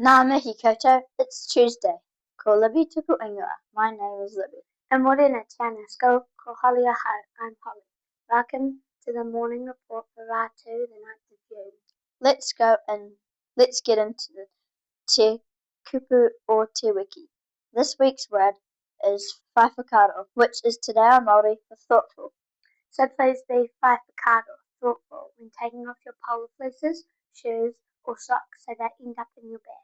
Nā mihi koutou, it's Tuesday. Ko Libby tuku ingoa. My name is Libby. And morena Te Anau SCHOOL, ko Holly ahau, I'm Holly. Welcome to the morning report for Ratu, the 9th of June. Let's get into the te kupu or te wiki. This week's word is whai, which is Te Anau Māori for thoughtful. So please be whai, thoughtful, when taking off your polo fleeces, shoes, or socks so they end up in your bag.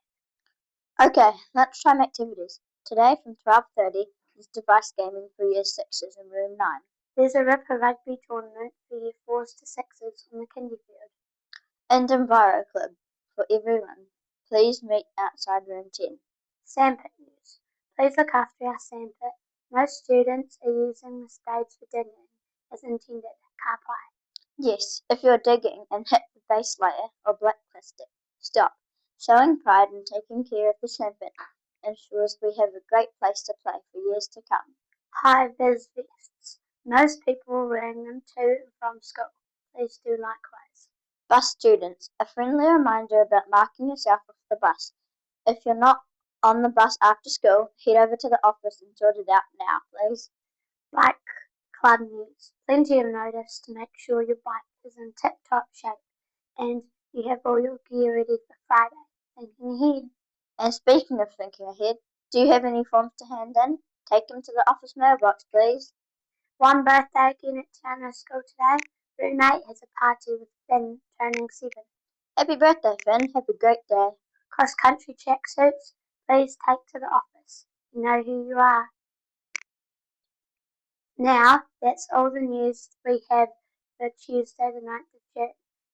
Okay, lunchtime activities. Today from 12:30 is device gaming for Year 6s in Room 9. There's a Rippa Rugby Tournament for Year 4s to 6s on the Kindy field. And Enviro Club for everyone. Please meet outside Room 10. Sandpit news. Please look after our sandpit. Most students are using the spades for digging as intended. Ka pai. Yes, if you're digging and hit the base layer or black plastic, stop. Showing pride and taking care of the sandpit ensures we have a great place to play for years to come. High-vis vests. Most people are wearing them to and from school. Please do likewise. Bus students, a friendly reminder about marking yourself off the bus. If you're not on the bus after school, head over to the office and sort it out now, please. Bike club news. Plenty of notice to make sure your bike is in tip-top shape and you have all your gear ready for Friday. Thinking ahead. And speaking of thinking ahead, do you have any forms to hand in? Take them to the office mailbox, please. One birthday again at Te Anau SCHOOL today. Room 8 has a party with Finn turning 7. Happy birthday, Finn. Have a great day. Cross-country tracksuits, please take to the office. You know who you are. Now, that's all the news we have for Tuesday the 9th of June.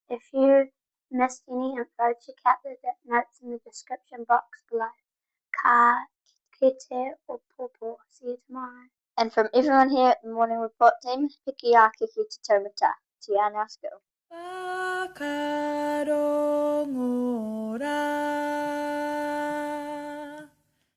If you missed any info, check out the notes in the description box below. Ka, kete, or popo. See you tomorrow. And from everyone here at the Morning Report team, Hiki a kiki te taumata, Te Anau SCHOOL.